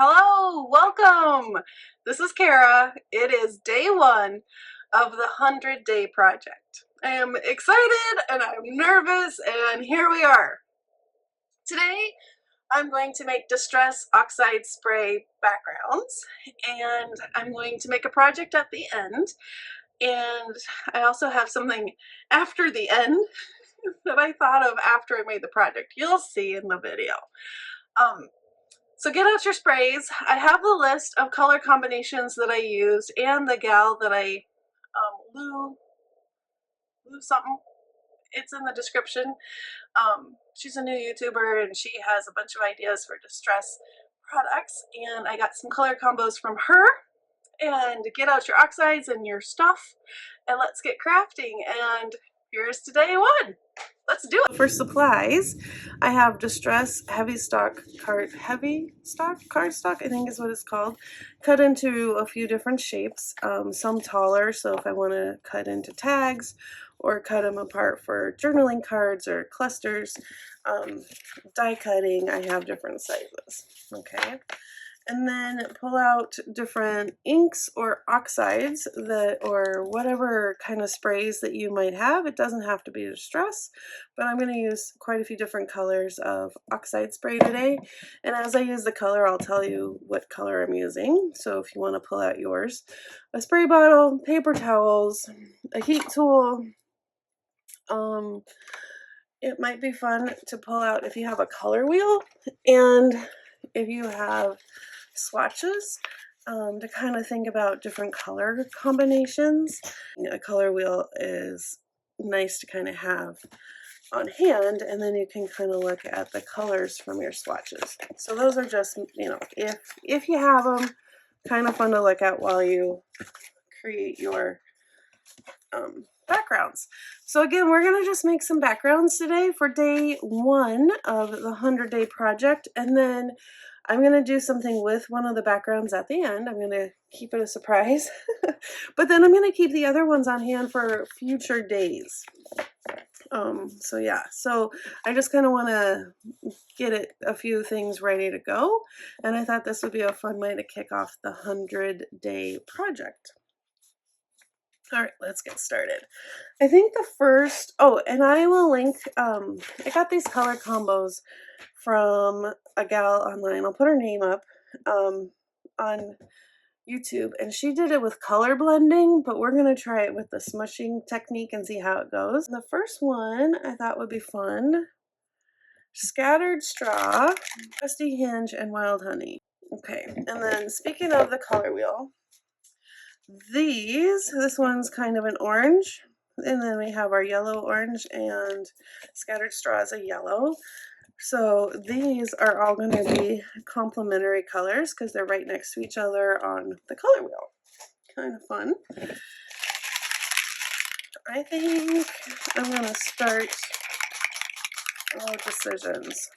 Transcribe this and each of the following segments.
Hello, welcome. This is Kara. It is day one of the 100-day project. I am excited and I'm nervous, and here we are. Today, I'm going to make Distress Oxide Spray backgrounds, and I'm going to make a project at the end. And I also have something after the end that I thought of after I made the project. You'll see in the video. So get out your sprays. I have the list of color combinations that I used and the gal that I, Lou something. It's in the description. She's a new YouTuber and she has a bunch of ideas for distress products, and I got some color combos from her. And get out your oxides and your stuff and let's get crafting. And here's to day one. Let's do it. For supplies, I have Distress cardstock, I think is what it's called, cut into a few different shapes, some taller, so if I want to cut into tags or cut them apart for journaling cards or clusters. Die cutting, I have different sizes, okay? And then pull out different inks or oxides or whatever kind of sprays that you might have. It doesn't have to be Distress, but I'm going to use quite a few different colors of Oxide Spray today. And as I use the color, I'll tell you what color I'm using. So if you want to pull out yours, a spray bottle, paper towels, a heat tool. It might be fun to pull out if you have a color wheel and if you have swatches, to kind of think about different color combinations. A color wheel is nice to kind of have on hand, and then you can kind of look at the colors from your swatches. So those are just, if you have them, kind of fun to look at while you create your backgrounds. So again, we're going to just make some backgrounds today for day one of the 100-day project, and then I'm going to do something with one of the backgrounds at the end. I'm going to keep it a surprise, but then I'm going to keep the other ones on hand for future days. So yeah, so I just kind of want to get a few things ready to go, and I thought this would be a fun way to kick off the 100-day project. All right, let's get started. I think the first, and I will link, I got these color combos from a gal online. I'll put her name up on YouTube, and she did it with color blending, but we're going to try it with the smushing technique and see how it goes. The first one I thought would be fun. Scattered Straw, Rusty Hinge, and Wild Honey. Okay, and then speaking of the color wheel, this one's kind of an orange, and then we have our yellow, orange, and Scattered Straw is a yellow. So these are all going to be complementary colors because they're right next to each other on the color wheel. Kind of fun. I think I'm going to start decisions.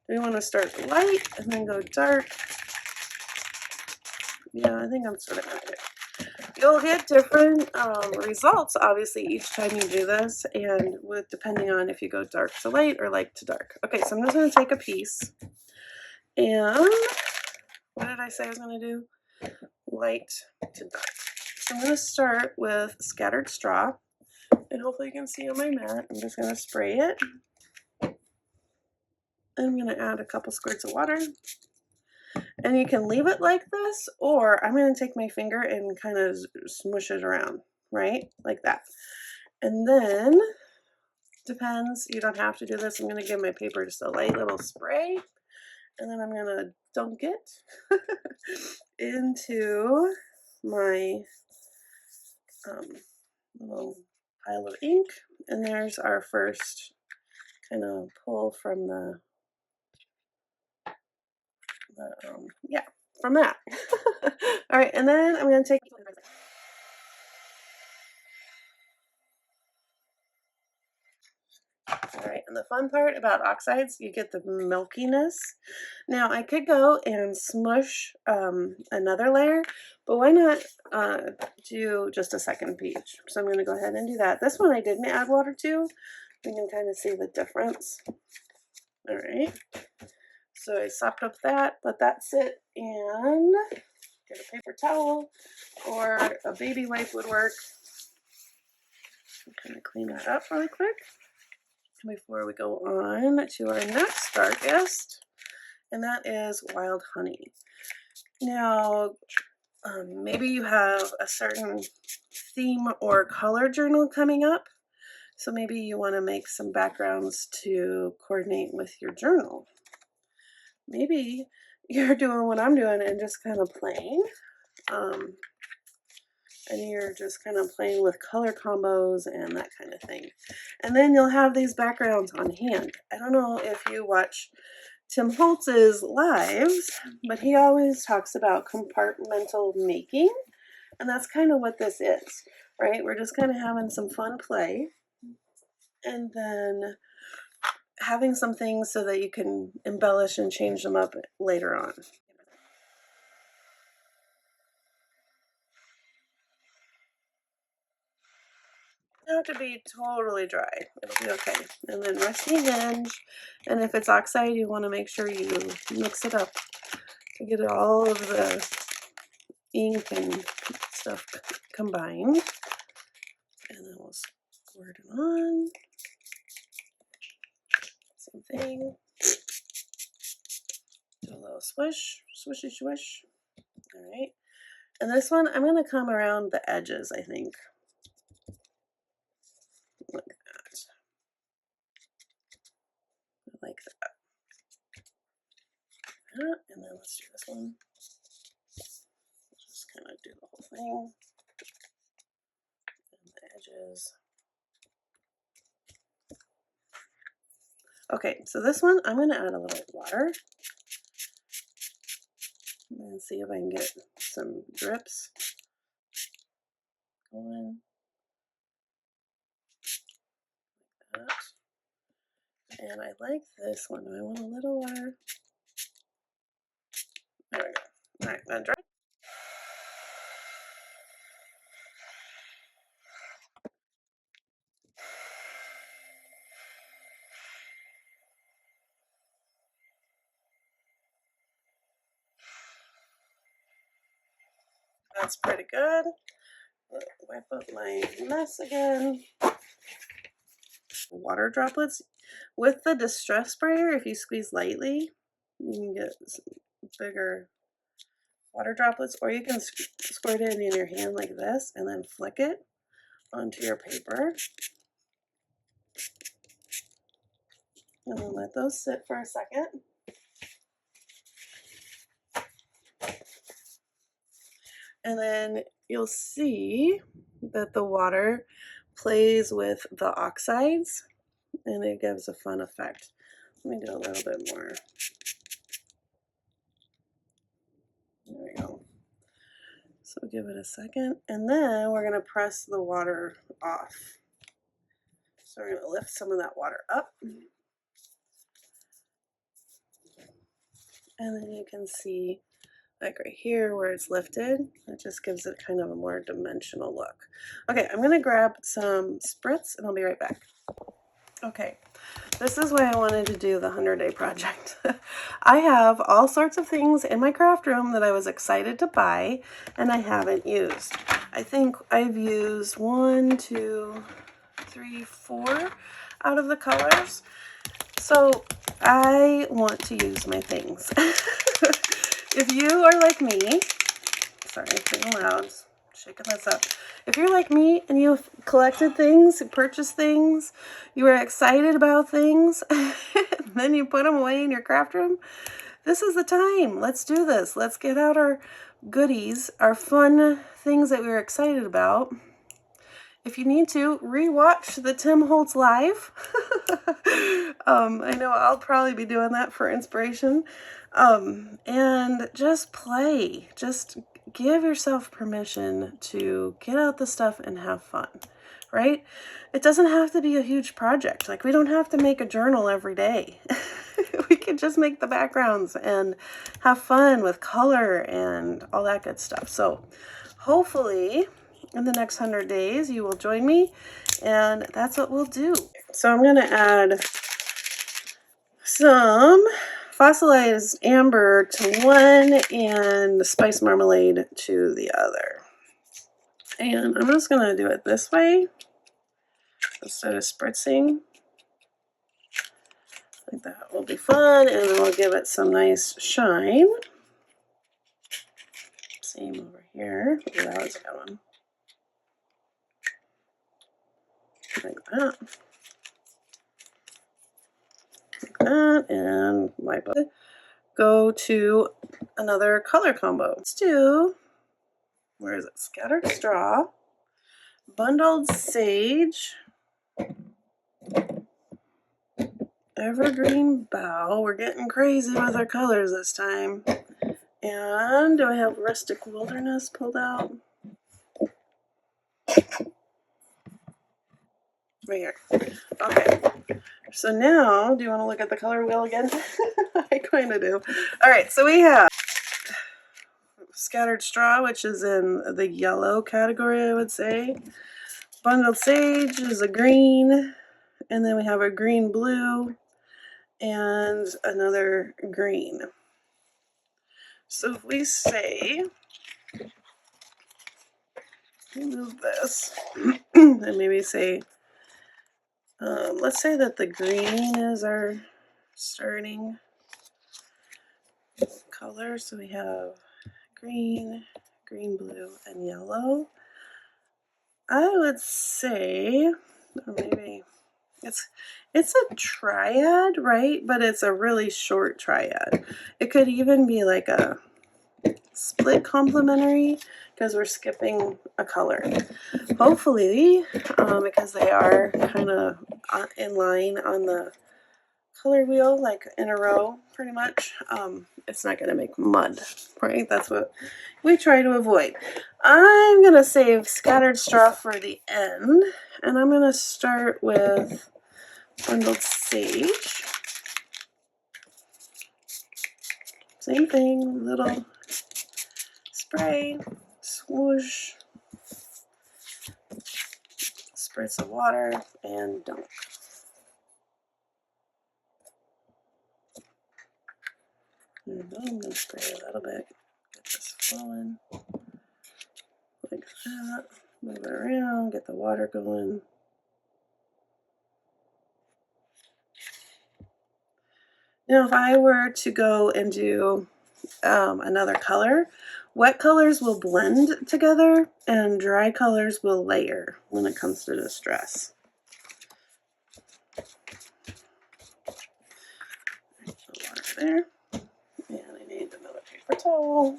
We want to start light and then go dark. Yeah, I think I'm sort of going to do. You'll get different results, obviously, each time you do this, and depending on if you go dark to light or light to dark. Okay, so I'm just going to take a piece, and what did I say I was going to do? Light to dark. So I'm going to start with Scattered Straw, and hopefully you can see on my mat. I'm just going to spray it. I'm going to add a couple squirts of water. And you can leave it like this, or I'm going to take my finger and kind of smush it around, right? Like that. And then, depends, you don't have to do this. I'm going to give my paper just a light little spray, and then I'm going to dunk it into my little pile of ink. And there's our first kind of pull from from that. All right, and then I'm going to take. All right, and the fun part about oxides, you get the milkiness. Now, I could go and smush another layer, but why not do just a second peach? So I'm going to go ahead and do that. This one I didn't add water to. You can kind of see the difference. All right. So I sopped up that, let that sit, and get a paper towel or a baby wipe would work. Kind of clean that up really quick before we go on to our next star guest, and that is wild honey. Now, maybe you have a certain theme or color journal coming up, so maybe you want to make some backgrounds to coordinate with your journal. Maybe you're doing what I'm doing and just kind of playing. And you're just kind of playing with color combos and that kind of thing. And then you'll have these backgrounds on hand. I don't know if you watch Tim Holtz's lives, but he always talks about compartmental making. And that's kind of what this is, right? We're just kind of having some fun play. And then having some things so that you can embellish and change them up later on. Not to be totally dry. It'll be okay. And then Rusty Hinge. And if it's oxide, you want to make sure you mix it up to get all of the ink and stuff combined. And then we'll squirt it on. Same thing. Do a little swish, swishy swish. All right. And this one, I'm going to come around the edges, I think. Like that. Like that. And then let's do this one. Just kind of do the whole thing. And the edges. Okay, so this one, I'm going to add a little water. And see if I can get some drips going. Like that. And I like this one. I want a little water. There we go. All right, then dry. That's pretty good. Wipe up my mess again. Water droplets. With the distress sprayer, if you squeeze lightly, you can get some bigger water droplets, or you can squirt it in your hand like this and then flick it onto your paper. And then let those sit for a second. And then you'll see that the water plays with the oxides and it gives a fun effect. Let me do a little bit more. There we go. So give it a second, and then we're going to press the water off. So we're going to lift some of that water up. And then you can see, like right here where it's lifted, it just gives it kind of a more dimensional look. Okay, I'm going to grab some Spritz and I'll be right back. Okay, this is why I wanted to do the 100-day project. I have all sorts of things in my craft room that I was excited to buy and I haven't used. I think I've used 1, 2, 3, 4 out of the colors. So I want to use my things. If you are like me, sorry, being loud, shaking this up. If you're like me and you've collected things, you purchased things, you were excited about things, and then you put them away in your craft room, this is the time. Let's do this. Let's get out our goodies, our fun things that we were excited about. If you need to, rewatch the Tim Holtz live. I know I'll probably be doing that for inspiration. And just play. Just give yourself permission to get out the stuff and have fun, right? It doesn't have to be a huge project. Like, we don't have to make a journal every day. We can just make the backgrounds and have fun with color and all that good stuff. So hopefully in the next 100 days you will join me, and that's what we'll do. So I'm going to add some Fossilized Amber to one and the Spice Marmelade to the other. And I'm just going to do it this way instead of spritzing. I think that will be fun, and then we'll give it some nice shine. Same over here. Ooh, that was a good one. Like that. Like that, and wipe it. Go to another color combo. Let's do, where is it? Scattered Straw, Bundled Sage, Evergreen Bough. We're getting crazy with our colors this time. And do I have Rustic Wilderness pulled out? Right here. Okay. So now, do you want to look at the color wheel again? I kind of do. All right, so we have Scattered Straw, which is in the yellow category, I would say. Bundled Sage is a green, and then we have a green blue and another green. So if we say, move this, and maybe say, let's say that the green is our starting color. So we have green, green, blue, and yellow. I would say, or maybe it's a triad, right? But it's a really short triad. It could even be like a split complementary because we're skipping a color. Hopefully, because they are kind of in line on the color wheel, like in a row, pretty much, it's not going to make mud, right? That's what we try to avoid. I'm going to save Scattered Straw for the end, and I'm going to start with Bundled Sage. Same thing, little spray, swoosh, spritz of water, and dunk. And I'm going to spray a little bit, get this flowing, like that, move it around, get the water going. Now if I were to go and do another color, wet colors will blend together and dry colors will layer when it comes to distress. Put water there, and I need another paper towel.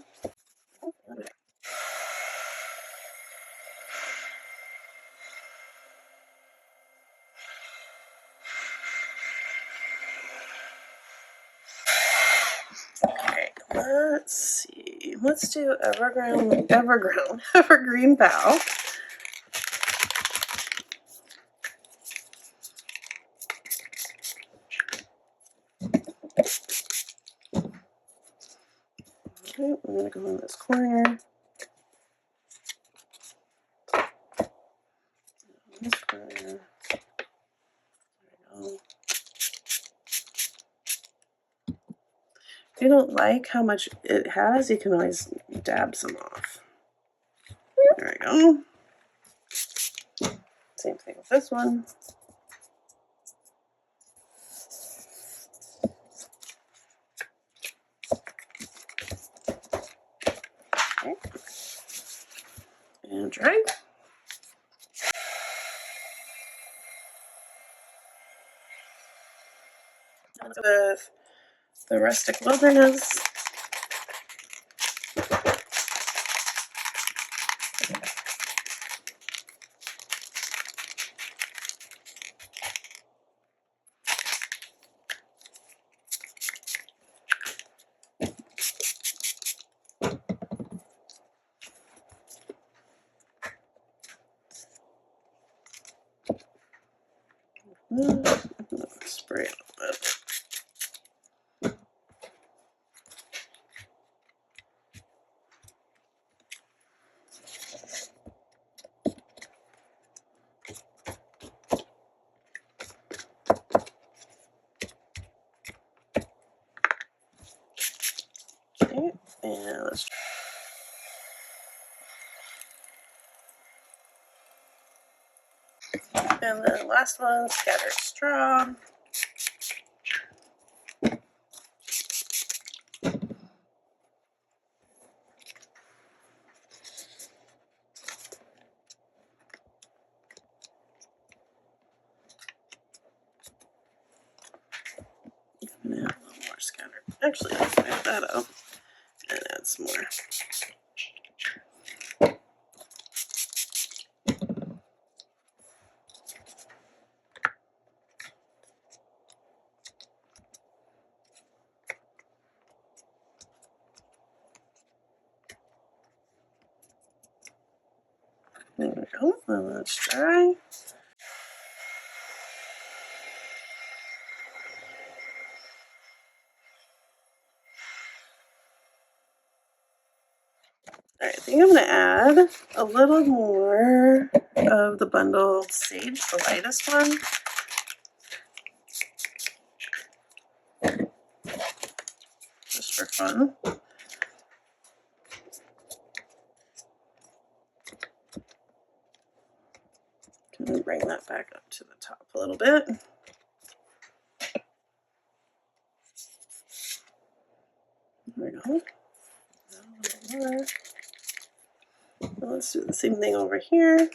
Okay, let's see. Let's do Evergreen Bough. Okay, I'm going to go in this corner. This corner. There we go. If you don't like how much it has, you can always dab some off. There we go. Same thing with this one. Okay. And dry. With the Rustic Wilderness. Spray a little bit. Okay, and let's. And then last one, scattered straw. I'm gonna add a little more scattered. Actually, let's move that up and add some more. There we go. And let's dry. Alright, I think I'm going to add a little more of the bundle sage, the lightest one. Just for fun. Can bring that back up to the top a little bit. There we go. A little more. Let's do the same thing over here.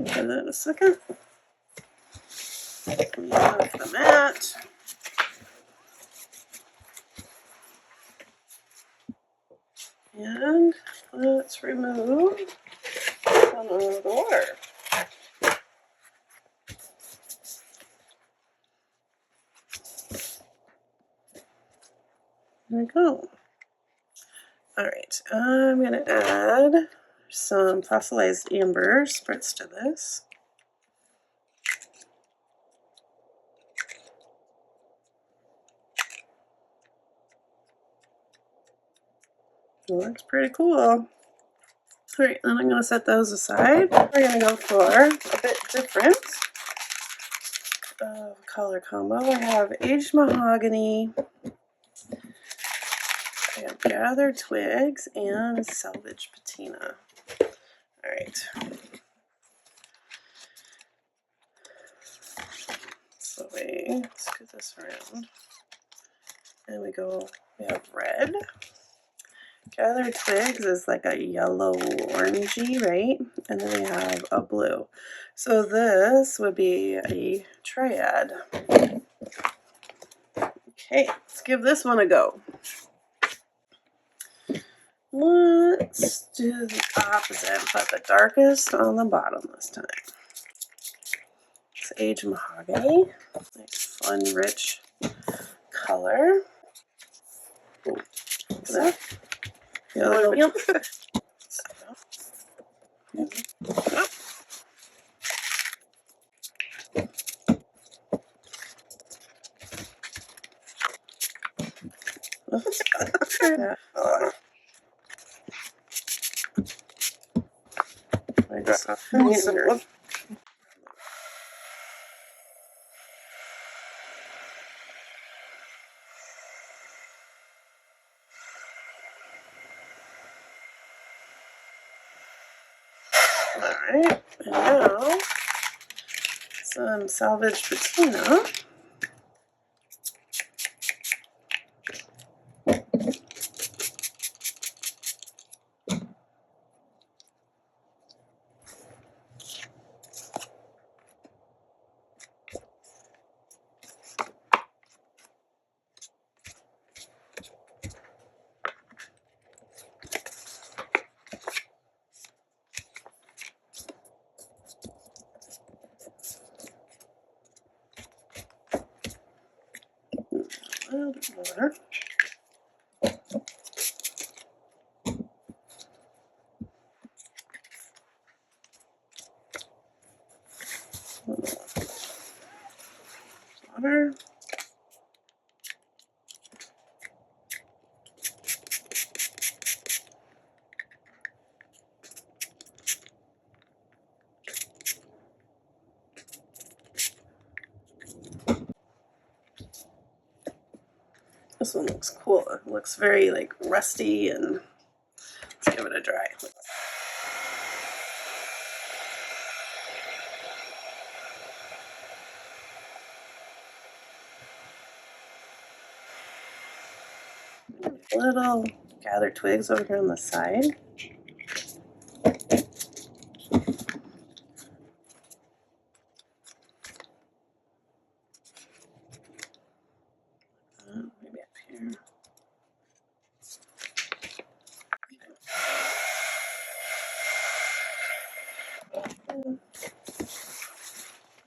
Give that a second. Off the mat. And let's remove some of the water. There we go. Alright, I'm going to add some Fossilized Amber Spritz to this. It looks pretty cool. Alright, then I'm going to set those aside. We're going to go for a bit different color combo. I have Aged Mahogany, I have Gathered Twigs, and Salvaged Patina. Alright. So let's scoot this around. And we have red. Gathered Twigs is like a yellow orangey, right? And then we have a blue. So this would be a triad. Okay, let's give this one a go. Let's do the opposite, put the darkest on the bottom this time. It's Aged Mahogany. Nice, fun, rich color. Ooh, that. Yep. Alright, and now some Salvaged Patina. A little bit more. water. This one looks cool. It looks very like rusty, and let's give it a dry. Little gathered twigs over here on the side. Maybe up here.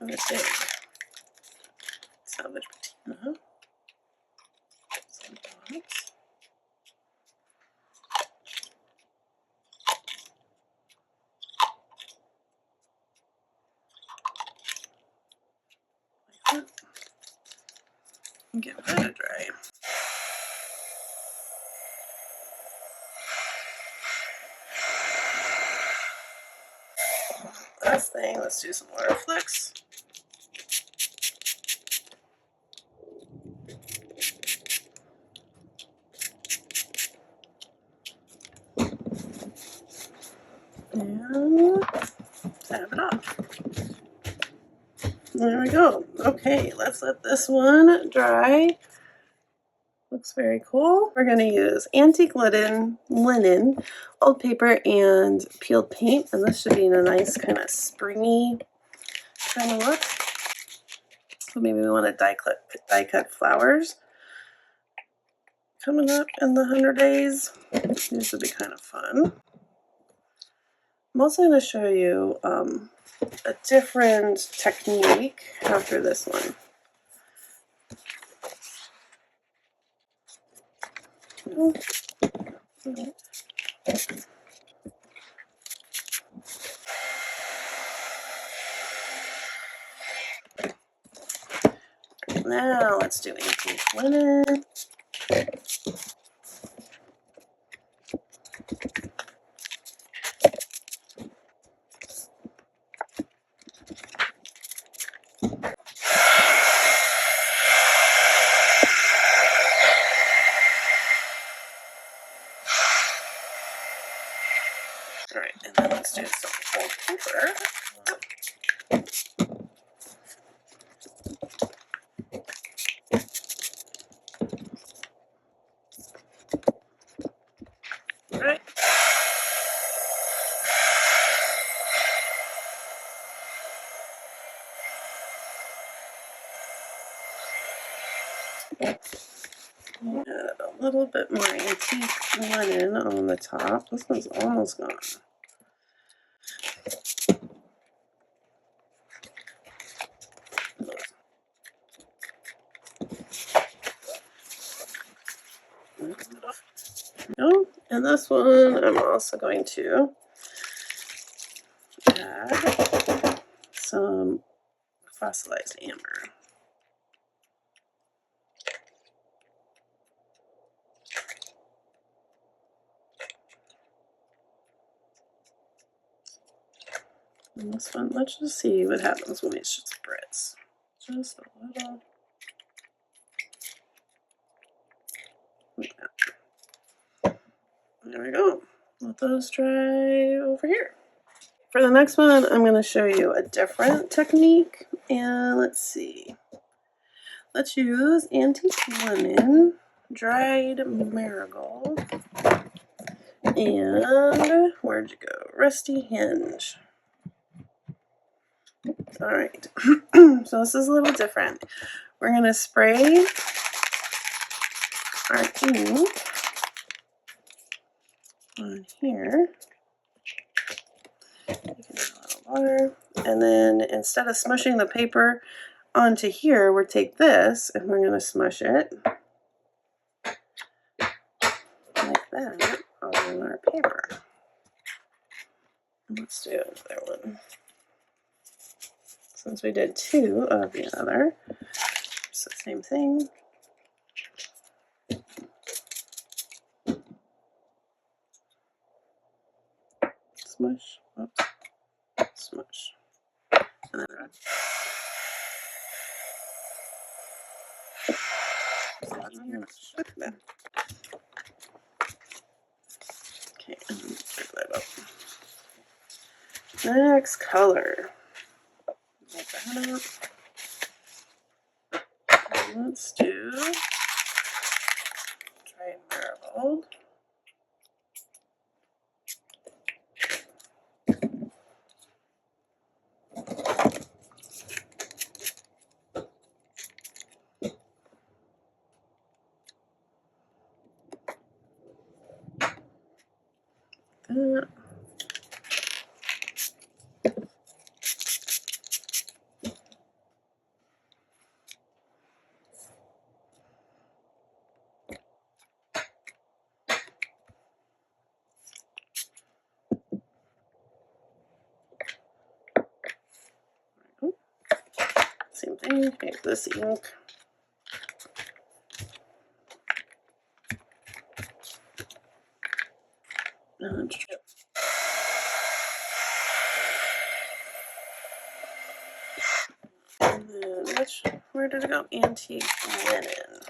Another big Salvaged Patina. Some dots. Like that. And give that a dry. Last thing, let's do some water flicks. And tap it off. There we go. Okay, let's let this one dry. Looks very cool. We're going to use antique linen, old paper, and peeled paint. And this should be in a nice kind of springy kind of look. So maybe we want to die cut flowers coming up in the 100 days. These would be kind of fun. I'm also going to show you a different technique after this one. Now let's do antique linen. All right, and then let's do some old paper. All right. Add a little bit more antique linen on the top. This one's almost gone. Oh, and this one I'm also going to add some Fossilized Amber. And this one, let's just see what happens when we spritz. Just a little. Like that. There we go. Let those dry over here. For the next one, I'm going to show you a different technique. And let's see. Let's use antique linen, dried marigold, and where'd you go? Rusty Hinge. All right. So this is a little different. We're going to spray our ink on here. You can add a little water. And then instead of smushing the paper onto here, we'll take this and we're going to smush it like that on our paper. Let's do another one. Since we did two of the other, Same thing. Smush, oops, smush, and then run. Okay, and pick that up. Next color. Make that up. Let's do dried marigold. That. Same thing, make this ink. And then where did it go? Antique linen.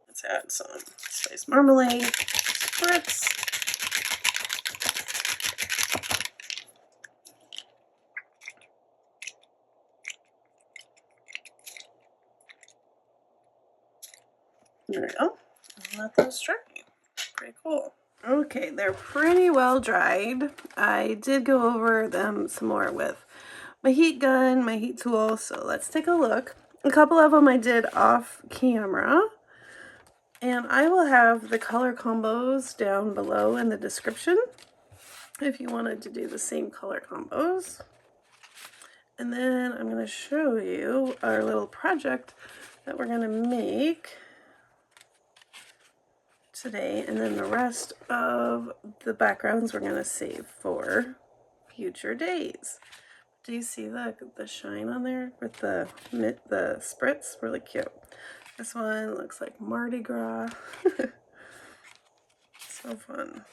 Let's add some spice marmalade, Spritz. There we go. Let those dry. Pretty cool. Okay, they're pretty well dried. I did go over them some more with my heat gun, my heat tool, so let's take a look. A couple of them I did off camera, and I will have the color combos down below in the description if you wanted to do the same color combos. And then I'm going to show you our little project that we're going to make today, and then the rest of the backgrounds we're going to save for future days. Do you see the shine on there with the spritz? Really cute. This one looks like Mardi Gras. So fun.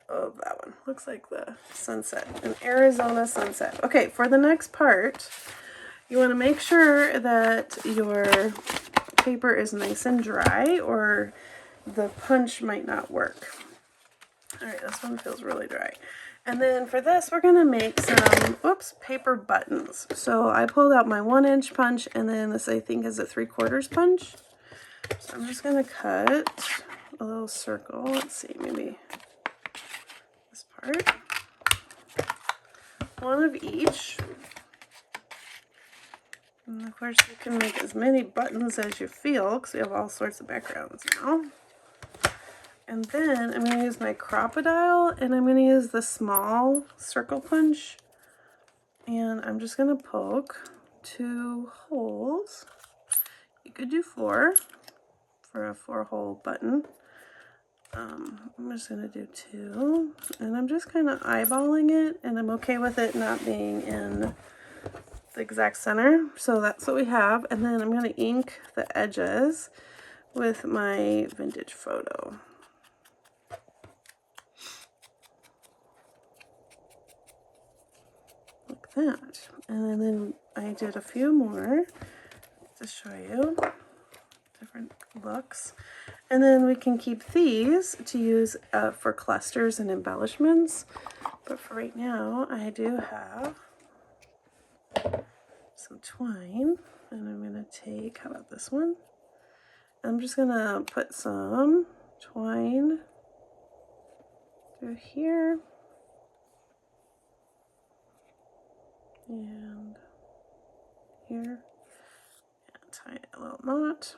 Oh, that one looks like the sunset, an Arizona sunset. Okay, for the next part, you want to make sure that your paper is nice and dry, or the punch might not work. All right, this one feels really dry. And then for this, we're gonna make some, paper buttons. So I pulled out my 1-inch punch, and then this I think is a 3/4 punch. So I'm just gonna cut a little circle. Let's see, maybe this part. One of each. And of course you can make as many buttons as you feel, because we have all sorts of backgrounds now. And then I'm going to use my crocodile, and I'm going to use the small circle punch, and I'm just going to poke 2 holes. You could do 4 for a 4-hole button. I'm just going to do 2, and I'm just kind of eyeballing it, and I'm okay with it not being in the exact center. So that's what we have, and then I'm going to ink the edges with my vintage photo. Like that. And then I did a few more to show you different looks. And then we can keep these to use for clusters and embellishments. But for right now, I do have some twine, and I'm going to take, how about this one? I'm just going to put some twine through here and here, and tie a little knot.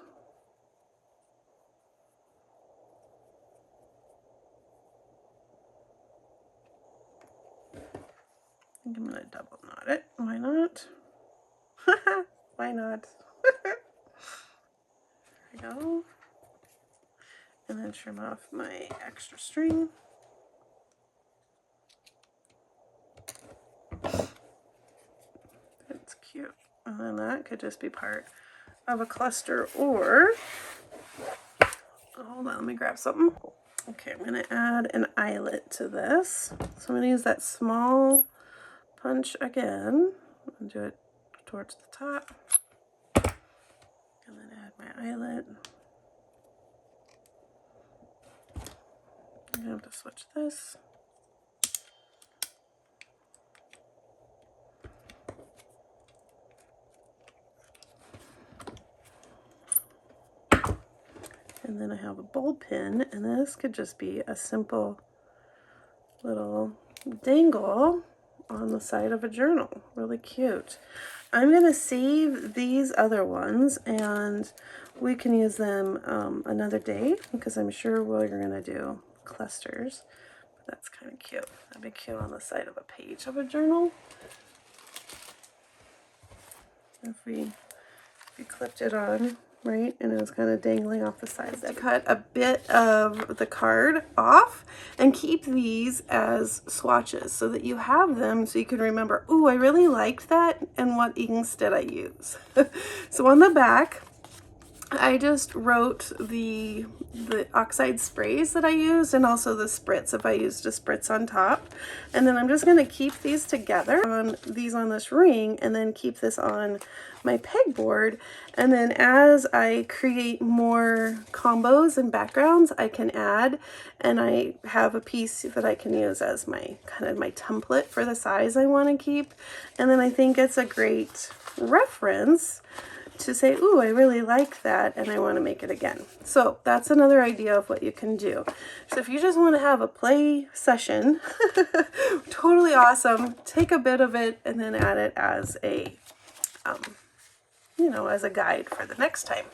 I think I'm going to double knot it. Why not? Why not? There we go. And then trim off my extra string. That's cute. And then that could just be part of a cluster, or hold on, let me grab something. Okay, I'm going to add an eyelet to this. So I'm going to use that small punch again and do it towards the top. And then add my eyelet. I'm going to have to switch this. And then I have a ball pin, and this could just be a simple little dangle on the side of a journal. Really cute. I'm going to save these other ones, and we can use them another day, because I'm sure we're going to do clusters. But that's kind of cute. That'd be cute on the side of a page of a journal. If we clipped it on, right, and it was kind of dangling off the sides. I cut a bit of the card off and keep these as swatches so that you have them so you can remember, ooh, I really liked that, and what inks did I use? So on the back, I just wrote the Oxide sprays that I used, and also the Spritz, if I used a Spritz on top. And then I'm just going to keep these together on this ring, and then keep this on my pegboard. And then as I create more combos and backgrounds, I can add, and I have a piece that I can use as my kind of my template for the size I want to keep. And then I think it's a great reference to say, ooh, I really like that, and I want to make it again. So that's another idea of what you can do. So if you just want to have a play session, totally awesome. Take a bit of it and then add it as a, you know, as a guide for the next time.